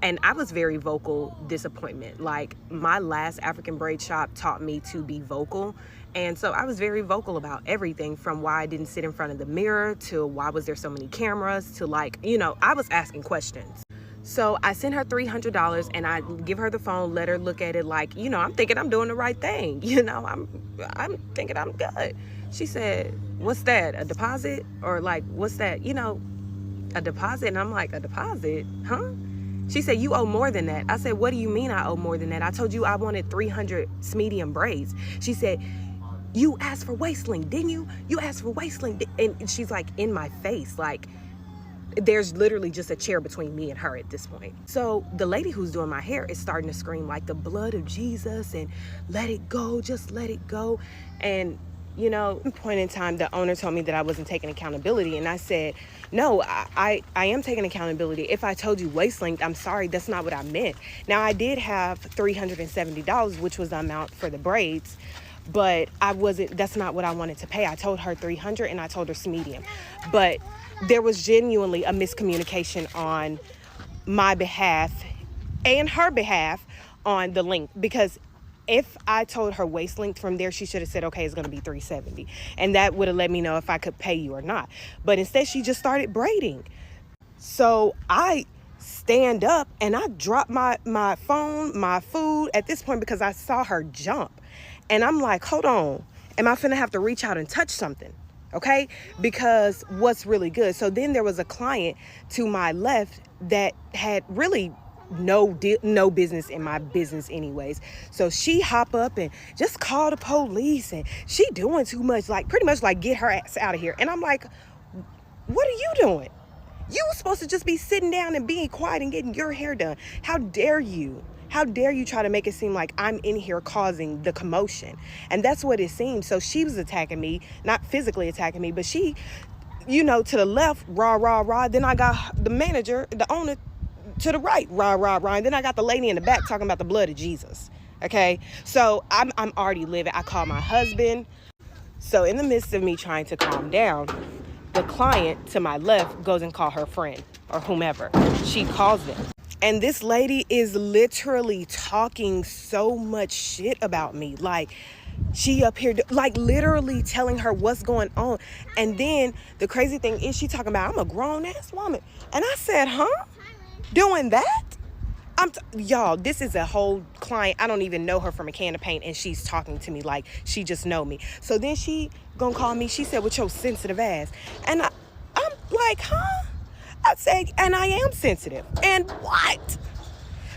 And I was very vocal disappointment. Like, my last African braid shop taught me to be vocal. And so I was very vocal about everything, from why I didn't sit in front of the mirror to why was there so many cameras to, like, you know, I was asking questions. So I sent her $300 and I give her the phone, let her look at it like, you know, I'm thinking I'm doing the right thing. You know, I'm thinking I'm good. She said, what's that, a deposit? Or like, what's that, you know, a deposit? And I'm like, a deposit? Huh? She said, you owe more than that. I said, what do you mean I owe more than that? I told you I wanted 300 medium braids. She said, you asked for waist length, didn't you? You asked for waist length. And she's like in my face, like, There's literally just a chair between me and her at this point. So the lady who's doing my hair is starting to scream like the blood of Jesus and let it go, just let it go. And you know, at one point in time, the owner told me that I wasn't taking accountability. And I said, no, I am taking accountability. If I told you waist length, I'm sorry, that's not what I meant. Now, I did have $370, which was the amount for the braids, but that's not what I wanted to pay. I told her $300 and I told her it's medium. But there was genuinely a miscommunication on my behalf and her behalf on the length, because if I told her waist length from there, she should have said, okay, it's going to be $370. And that would have let me know if I could pay you or not. But instead, she just started braiding. So I stand up and I drop my phone, my food at this point, because I saw her jump. And I'm like, hold on. Am I finna have to reach out and touch something? Okay? Because what's really good? So then there was a client to my left that had really no business in my business anyways. So she hop up and just call the police, and she doing too much, like pretty much like get her ass out of here. And I'm like, what are you doing? You were supposed to just be sitting down and being quiet and getting your hair done. How dare you? How dare you try to make it seem like I'm in here causing the commotion? And that's what it seemed. So she was attacking me, not physically attacking me, but she, you know, to the left, rah, rah, rah. Then I got the manager, the owner, to the right, rah, rah, rah. And then I got the lady in the back talking about the blood of Jesus. Okay, so I'm already living. I call my husband. So in the midst of me trying to calm down, the client to my left goes and call her friend or whomever. She calls them. And this lady is literally talking so much shit about me. Like, she up here, like, literally telling her what's going on. And then the crazy thing is, she talking about, I'm a grown-ass woman. And I said, huh? Doing that? Y'all, this is a whole client. I don't even know her from a can of paint, and she's talking to me like she just know me. So then she gonna call me. She said, with your sensitive ass. And I'm like, huh? I said, and I am sensitive. And what?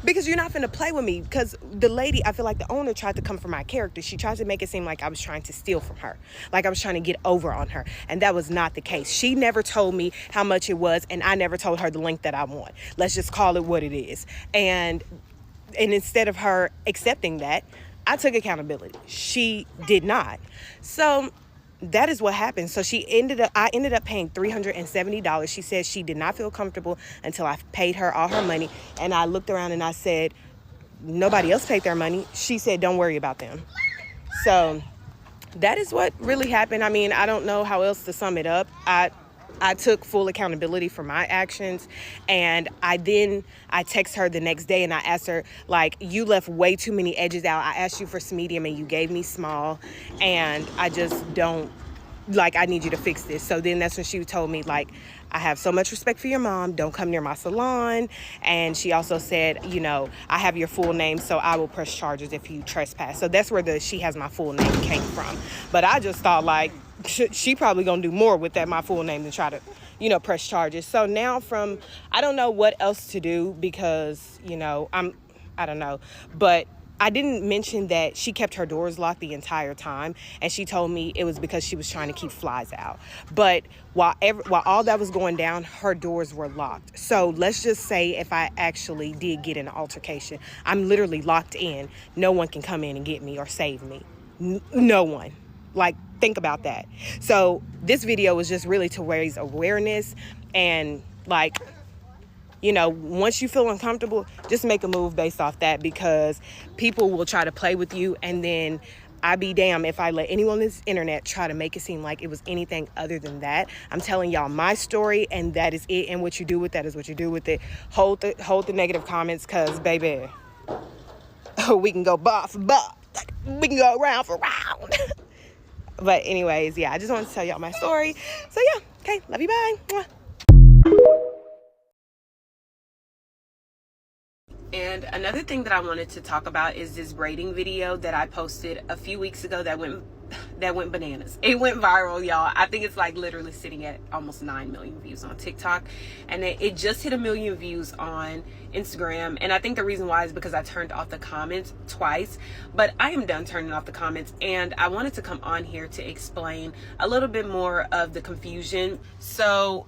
Because you're not finna play with me. Because the lady, I feel like the owner tried to come for my character. She tried to make it seem like I was trying to steal from her. Like I was trying to get over on her. And that was not the case. She never told me how much it was. And I never told her the length that I want. Let's just call it what it is. And instead of her accepting that, I took accountability. She did not. So that is what happened. So I ended up paying $370. She said she did not feel comfortable until I paid her all her money. And I looked around and I said, nobody else paid their money. She said, don't worry about them. So that is what really happened. I mean, I don't know how else to sum it up. I took full accountability for my actions, and I text her the next day and I asked her, like, you left way too many edges out. I asked you for medium and you gave me small, and I just don't, like, I need you to fix this. So then that's when she told me, like, I have so much respect for your mom. Don't come near my salon. And she also said, you know, I have your full name, so I will press charges if you trespass. So that's where she has my full name came from. But I just thought, like, she probably gonna do more with my full name than try to, you know, press charges. So now I don't know what else to do, because, you know, I don't know. But I didn't mention that she kept her doors locked the entire time, and she told me it was because she was trying to keep flies out. But while all that was going down, her doors were locked. So let's just say if I actually did get in an altercation, I'm literally locked in. No one can come in and get me or save me. No one. Like, think about that. So this video was just really to raise awareness, and, like, you know, once you feel uncomfortable, just make a move based off that, because people will try to play with you, and then I be damned if I let anyone on this internet try to make it seem like it was anything other than that. I'm telling y'all my story, and that is it, and what you do with that is what you do with it. Hold the negative comments, because, baby, we can go bar for bar. We can go round for round. But anyways, yeah, I just wanted to tell y'all my story. So yeah, okay, love you, bye. Mwah. And another thing that I wanted to talk about is this braiding video that I posted a few weeks ago that went bananas. It went viral, y'all. I think it's like literally sitting at almost 9 million views on TikTok, and it just hit 1 million views on Instagram. And I think the reason why is because I turned off the comments twice, but I am done turning off the comments, and I wanted to come on here to explain a little bit more of the confusion. So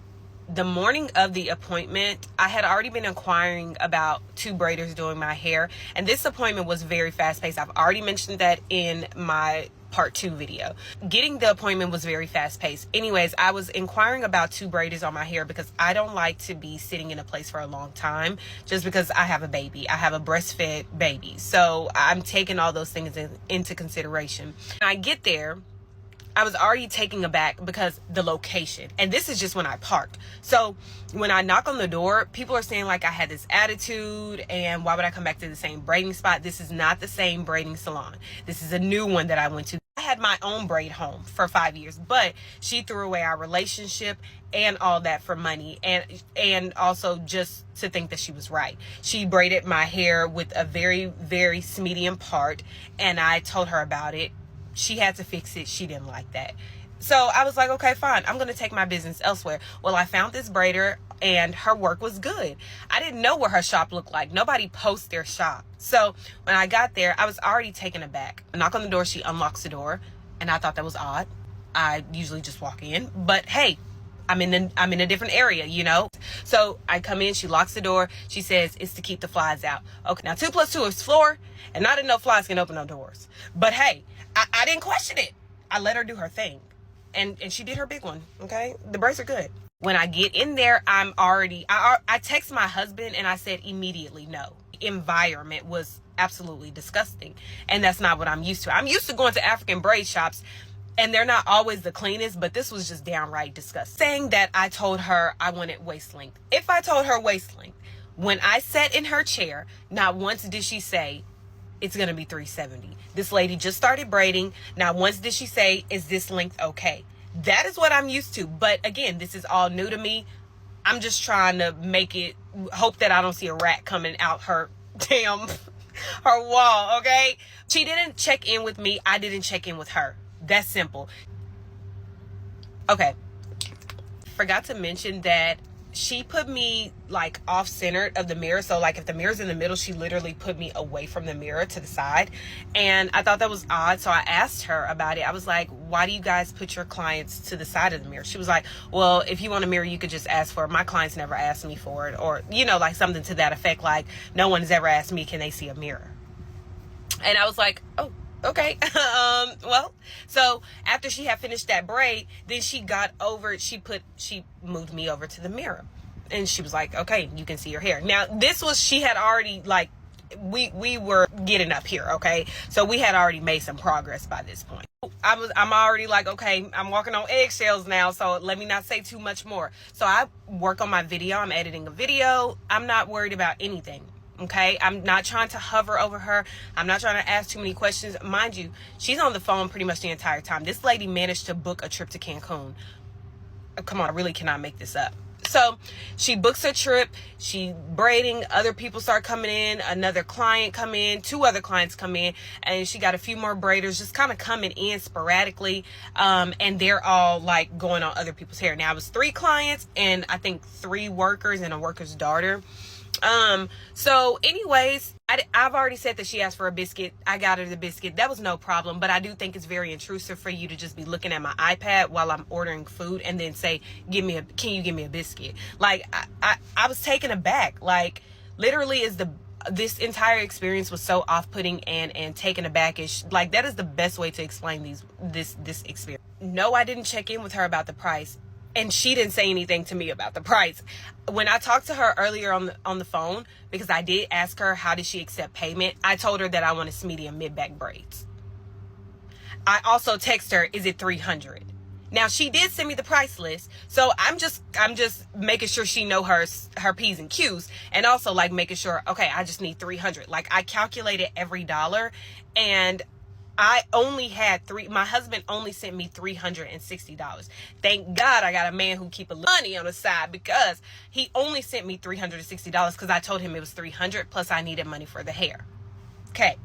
the morning of the appointment, I had already been inquiring about 2 braiders doing my hair, and this appointment was very fast-paced. I've already mentioned that in my part 2 video. Getting the appointment was very fast-paced. Anyways, I was inquiring about 2 braiders on my hair because I don't like to be sitting in a place for a long time just because I have a baby. I have a breastfed baby. So I'm taking all those things into consideration. When I get there, I was already taken aback because the location, and this is just when I parked. So when I knock on the door, people are saying like I had this attitude and why would I come back to the same braiding spot? This is not the same braiding salon. This is a new one that I went to. I had my own braid home for 5 years, but she threw away our relationship and all that for money, and also just to think that she was right. She braided my hair with a very, very medium part, and I told her about it. She had to fix it. She didn't like that. So I was like, okay, fine. I'm going to take my business elsewhere. Well, I found this braider and her work was good. I didn't know what her shop looked like. Nobody posts their shop. So when I got there, I was already taken aback. I knock on the door. She unlocks the door. And I thought that was odd. I usually just walk in. But hey, I'm in a different area, you know? So I come in, she locks the door. She says it's to keep the flies out. Okay, now 2 + 2 is 4. And I didn't know flies can open no doors. But hey, I didn't question it. I let her do her thing. And she did her big one, okay? The braids are good. When I get in there, I text my husband and I said immediately no. The environment was absolutely disgusting. And that's not what I'm used to. I'm used to going to African braid shops and they're not always the cleanest, but this was just downright disgusting. Saying that I told her I wanted waist length. If I told her waist length, when I sat in her chair, not once did she say, it's going to be $370. This lady just started braiding. Not once did she say, is this length okay? That is what I'm used to. But again, this is all new to me. I'm just trying to hope that I don't see a rat coming out her wall, okay? She didn't check in with me. I didn't check in with her. That's simple. Okay. Forgot to mention that she put me like off centered of the mirror. So like if the mirror's in the middle, she literally put me away from the mirror to the side. And I thought that was odd. So I asked her about it. I was like, why do you guys put your clients to the side of the mirror? She was like, well, if you want a mirror, you could just ask for it. My clients never asked me for it. Or, you know, like something to that effect. Like no one has ever asked me, can they see a mirror? And I was like, oh, okay. Well, so after she had finished that braid, then she got over, she moved me over to the mirror and she was like, okay, you can see your hair. Now she had already like, we were getting up here. Okay. So we had already made some progress by this point. I'm already like, okay, I'm walking on eggshells now. So let me not say too much more. So I work on my video. I'm editing a video. I'm not worried about anything. Okay, I'm not trying to hover over her. I'm not trying to ask too many questions. Mind you, she's on the phone pretty much the entire time. This lady managed to book a trip to Cancun. Come on, I really cannot make this up. So she books a trip. She braiding. Other people start coming in. Another client come in. 2 other clients come in. And she got a few more braiders just kind of coming in sporadically. And they're all like going on other people's hair. Now it was 3 clients and I think 3 workers and a worker's daughter. So anyways, I've already said that she asked for a biscuit. I got her the biscuit. That was no problem. But I do think it's very intrusive for you to just be looking at my iPad while I'm ordering food and then say, can you give me a biscuit? Like, I was taken aback. Like, literally this entire experience was so off-putting and taken aback-ish. Like, that is the best way to explain this experience. No, I didn't check in with her about the price. And she didn't say anything to me about the price. When I talked to her earlier on the phone, because I did ask her how did she accept payment, I told her that I wanted medium mid-back braids. I also text her, is it $300? Now she did send me the price list, so I'm just making sure she know her P's and Q's, and also like making sure, okay, I just need $300. Like I calculated every dollar, and I only had my husband only sent me $360. Thank God I got a man who keep a little money on the side, because he only sent me $360 because I told him it was $300 plus I needed money for the hair. Okay.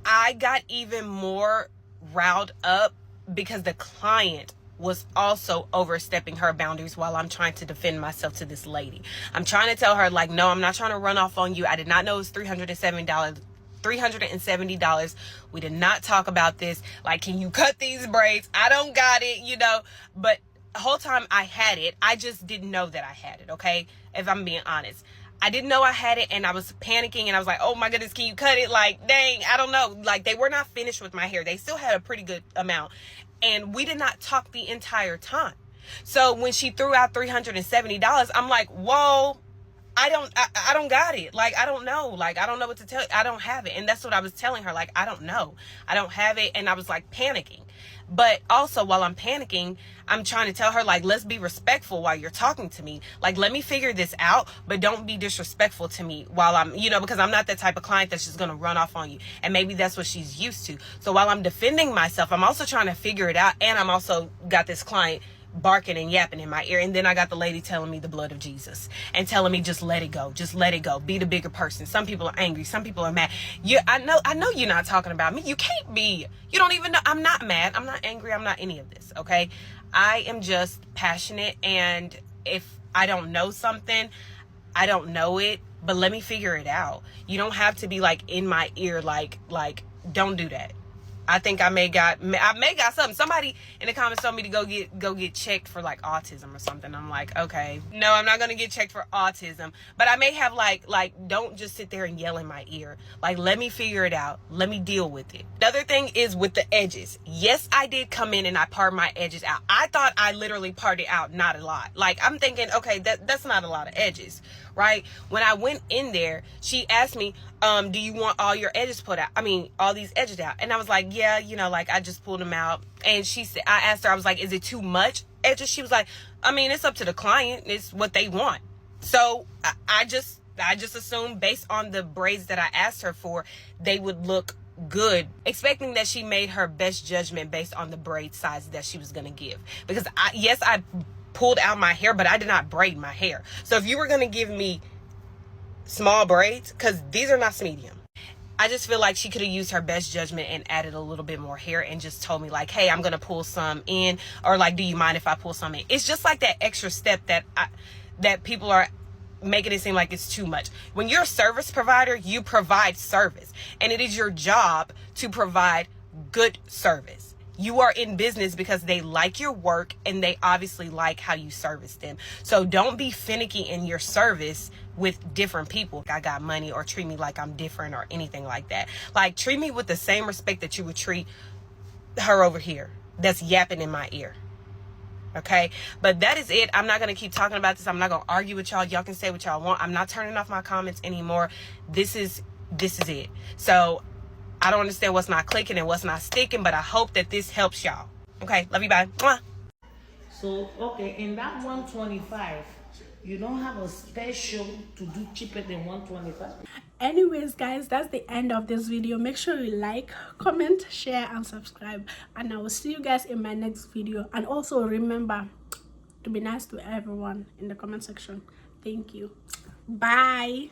I got even more riled up because the client was also overstepping her boundaries while I'm trying to defend myself to this lady. I'm trying to tell her like, no, I'm not trying to run off on you. I did not know it was $370. We did not talk about this. Like, can you cut these braids? I don't got it, you know. But whole time I had it, I just didn't know that I had it, okay? If I'm being honest. I didn't know I had it, and I was panicking, and I was like, oh my goodness, can you cut it? Like, dang, I don't know. Like, they were not finished with my hair. They still had a pretty good amount. And we did not talk the entire time. So when she threw out $370, I'm like, whoa, I don't got it. Like, I don't know. Like, I don't know what to tell you. I don't have it. And that's what I was telling her. Like, I don't know. I don't have it. And I was like panicking. But also while I'm panicking, I'm trying to tell her, like, let's be respectful while you're talking to me. Like, let me figure this out, but don't be disrespectful to me while I'm, you know, because I'm not that type of client that's just going to run off on you. And maybe that's what she's used to. So while I'm defending myself, I'm also trying to figure it out. And I'm also got this client barking and yapping in my ear. And then I got the lady telling me the blood of Jesus and telling me, just let it go. Just let it go. Be the bigger person. Some people are angry. Some people are mad. I know you're not talking about me. You can't be. You don't even know. I'm not mad. I'm not angry. I'm not any of this. Okay. I am just passionate. And if I don't know something, I don't know it, but let me figure it out. You don't have to be like in my ear. Like, don't do that. I think I may got something. Somebody in the comments told me to go get checked for like autism or something. I'm like, okay, no, I'm not gonna get checked for autism, but I may have like don't just sit there and yell in my ear. Like, let me figure it out. Let me deal with it. Another thing is with the edges. Yes, I did come in and I parted my edges out. I thought I literally parted out not a lot. Like, I'm thinking, okay, that's not a lot of edges, right? When I went in there, she asked me, do you want all your edges put out? I mean, all these edges out. And I was like, yeah, you know, like I just pulled them out. And she said, I asked her, I was like, is it too much edges? She was like, I mean, it's up to the client. It's what they want. So I just assumed based on the braids that I asked her for, they would look good, expecting that she made her best judgment based on the braid size that she was going to give. Because I pulled out my hair, but I did not braid my hair. So if you were going to give me small braids, because these are not medium, I just feel like she could have used her best judgment and added a little bit more hair and just told me like, hey, I'm gonna pull some in, or like, do you mind if I pull some in? It's just like that extra step that people are making it seem like it's too much. When you're a service provider, you provide service, and it is your job to provide good service. You are in business because they like your work and they obviously like how you service them. So don't be finicky in your service with different people. I got money, or treat me like I'm different or anything like that. Like, treat me with the same respect that you would treat her over here that's yapping in my ear. Okay, but that is it. I'm not going to keep talking about this. I'm not going to argue with y'all. Y'all can say what y'all want. I'm not turning off my comments anymore. This is it. So I don't understand what's not clicking and what's not sticking, but I hope that this helps y'all. Okay, love you, bye. Mwah. So, okay, in that 125, you don't have a special to do cheaper than 125? Anyways, guys, that's the end of this video. Make sure you like, comment, share, and subscribe. And I will see you guys in my next video. And also remember to be nice to everyone in the comment section. Thank you. Bye.